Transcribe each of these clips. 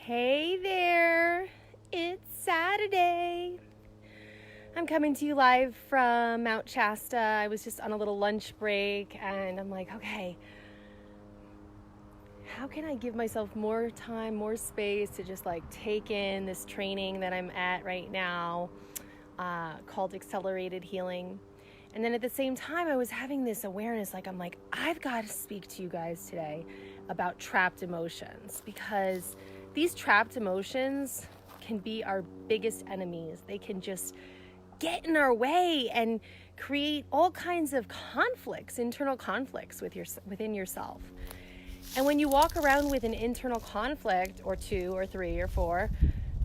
Hey there, it's Saturday. I'm coming to you live from Mount Shasta. I was just on a little lunch break and I'm like, okay, how can I give myself more time, more space to just like take in this training that I'm at right now called Accelerated Healing. And then at the same time, I was having this awareness, I've got to speak to you guys today about trapped emotions, because these trapped emotions can be our biggest enemies. They can just get in our way and create all kinds of conflicts, internal conflicts within yourself. And when you walk around with an internal conflict or two or three or four,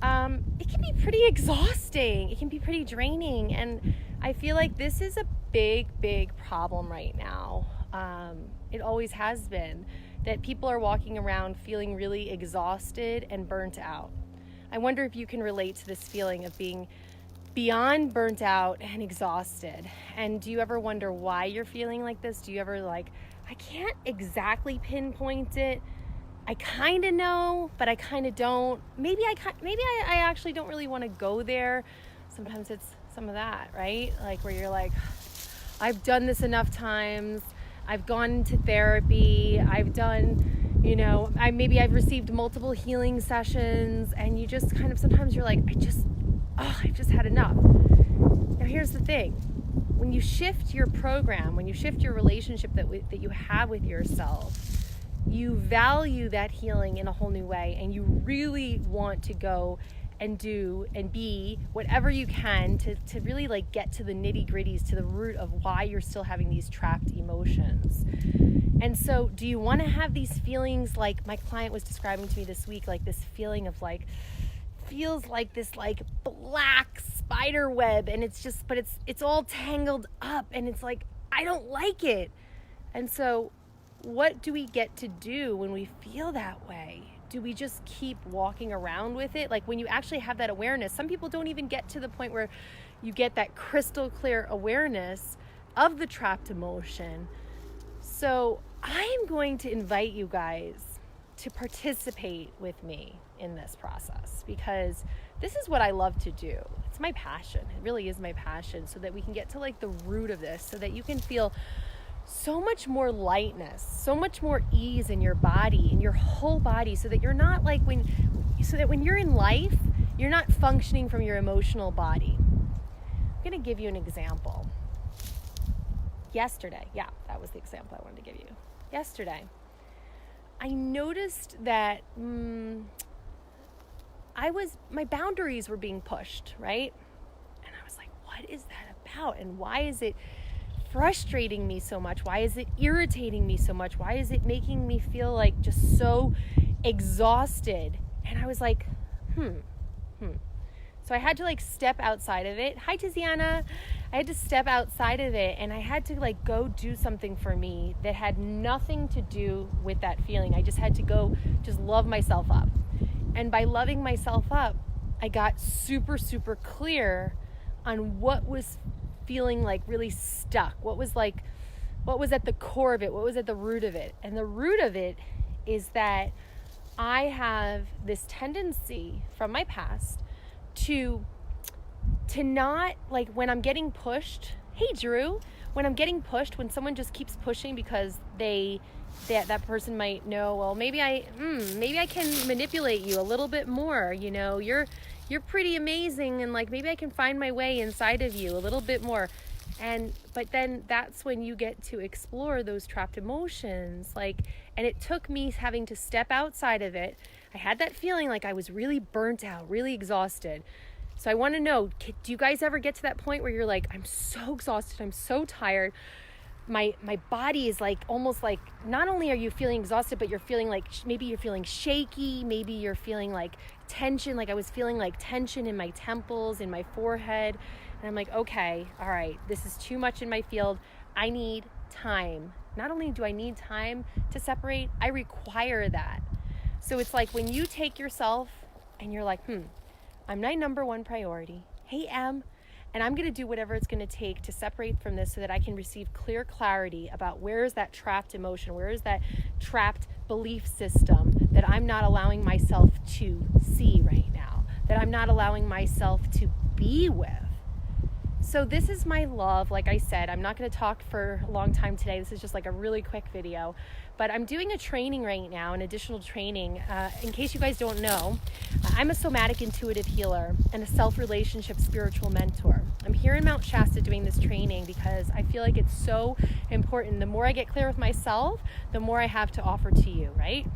it can be pretty exhausting. It can be pretty draining. And I feel like this is a big problem right now. It always has been, that people are walking around feeling really exhausted and burnt out. I wonder if you can relate to this feeling of being beyond burnt out and exhausted. And do you ever wonder why you're feeling like this? Do you ever I can't exactly pinpoint it. I kind of know, but I kind of don't. Maybe I actually don't really want to go there. Sometimes it's some of that, right? Like where you're like, I've done this enough times. I've gone into therapy. I've done, I've received multiple healing sessions, and you just kind of, sometimes you're like, I've just had enough. Now here's the thing. When you shift your program, when you shift your relationship that you have with yourself, you value that healing in a whole new way, and you really want to go and do and be whatever you can to really get to the nitty-gritties, to the root of why you're still having these trapped emotions. And so do you want to have these feelings like my client was describing to me this week, like this feeling of feels like this black spider web, and it's just, but it's all tangled up, and it's like, I don't like it. And so what do we get to do when we feel that way? Do we just keep walking around with it? Like when you actually have that awareness, some people don't even get to the point where you get that crystal clear awareness of the trapped emotion. So I am going to invite you guys to participate with me in this process, because this is what I love to do. It's my passion. It really is my passion, so that we can get to the root of this, so that you can feel so much more lightness, so much more ease in your body, in your whole body, so that you're not when you're in life, you're not functioning from your emotional body. I'm going to give you an example. Yesterday, that was the example I wanted to give you. Yesterday, I noticed that my boundaries were being pushed, right? And I was like, what is that about? And why is it frustrating me so much? Why is it irritating me so much? Why is it making me feel just so exhausted? And I was like, So I had to step outside of it. Hi, Tiziana. I had to step outside of it, and I had to go do something for me that had nothing to do with that feeling. I just had to go just love myself up. And by loving myself up, I got super, super clear on what was feeling really stuck. What was at the core of it? What was at the root of it? And the root of it is that I have this tendency from my past to not, when I'm getting pushed. Hey, Drew, when I'm getting pushed, when someone just keeps pushing because that person might know, well, maybe I can manipulate you a little bit more. You're pretty amazing, and maybe I can find my way inside of you a little bit more. But then that's when you get to explore those trapped emotions. And it took me having to step outside of it. I had that feeling I was really burnt out, really exhausted. So I want to know, do you guys ever get to that point where you're I'm so exhausted, I'm so tired, my body is almost not only are you feeling exhausted, but you're feeling maybe you're feeling shaky, maybe you're feeling tension, I was feeling tension in my temples, in my forehead. And I'm okay, all right, this is too much in my field. I need time. Not only do I need time to separate, I require that. So it's when you take yourself and you're I'm my number one priority. Hey, Em. And I'm going to do whatever it's going to take to separate from this, so that I can receive clear clarity about where is that trapped emotion, where is that trapped belief system that I'm not allowing myself to see right now, that I'm not allowing myself to be with. So this is my love. Like I said, I'm not going to talk for a long time today. This is just like a really quick video, but I'm doing a training right now, an additional training. In case you guys don't know, I'm a somatic intuitive healer and a self-relationship spiritual mentor. I'm here in Mount Shasta doing this training because I feel like it's so important. The more I get clear with myself, the more I have to offer to you, right?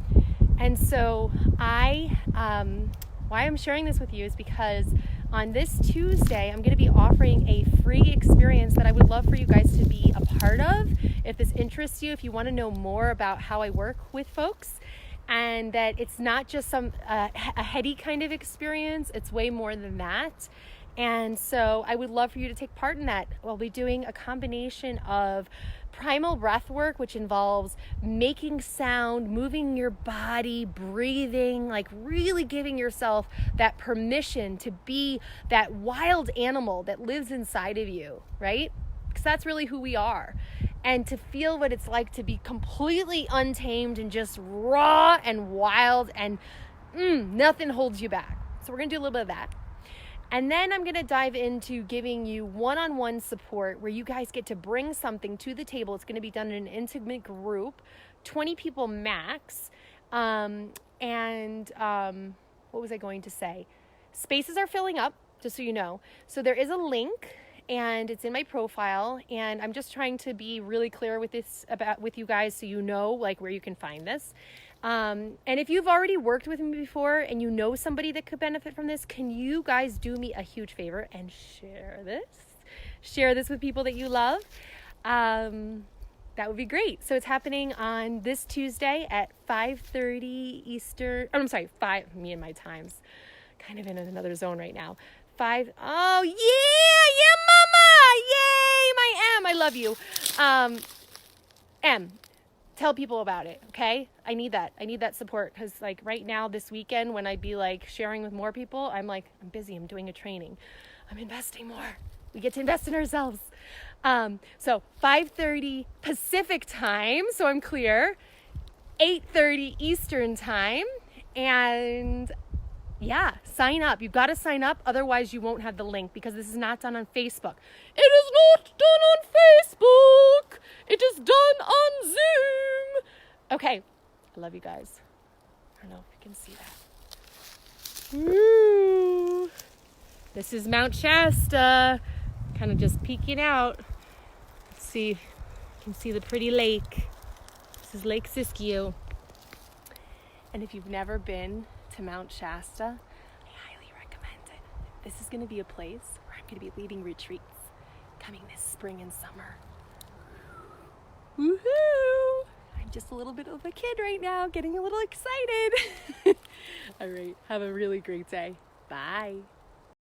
And so why I'm sharing this with you is because on this Tuesday, I'm going to be offering a free experience that I would love for you guys to be a part of. If this interests you, if you want to know more about how I work with folks, and that it's not just some a heady kind of experience, it's way more than that. And so I would love for you to take part in that. We'll be doing a combination of primal breath work, which involves making sound, moving your body, breathing, like really giving yourself that permission to be that wild animal that lives inside of you, right? Because that's really who we are. And to feel what it's like to be completely untamed and just raw and wild, and nothing holds you back. So we're going to do a little bit of that. And then I'm going to dive into giving you one-on-one support where you guys get to bring something to the table. It's going to be done in an intimate group, 20 people max. What was I going to say? Spaces are filling up, just so you know. So there is a link, and it's in my profile, and I'm just trying to be really clear with you guys so you know like where you can find this. And if you've already worked with me before and you know somebody that could benefit from this, can you guys do me a huge favor and share this with people that you love? That would be great. So it's happening on this Tuesday at 5:30 Eastern. Oh, I'm sorry, 5, me and my times, kind of in another zone right now. 5, oh yeah, mama, yay, my M, I love you. M. Tell people about it, okay? I need that support, because like right now this weekend when I'd be like sharing with more people, I'm like, I'm busy, I'm doing a training, I'm investing more. We get to invest in ourselves. So 5:30 Pacific time, so I'm clear, 8:30 Eastern time, and yeah, sign up. You've got to sign up, otherwise you won't have the link, because this is not done on Facebook. It is not done on Facebook. It is done on Zoom. Okay, I love you guys. I don't know if you can see that. Woo! This is Mount Shasta, kind of just peeking out. Let's see, you can see the pretty lake. This is Lake Siskiyou. And if you've never been to Mount Shasta, I highly recommend it. This is going to be a place where I'm going to be leading retreats coming this spring and summer. Woohoo! I'm just a little bit of a kid right now, getting a little excited. All right, have a really great day. Bye.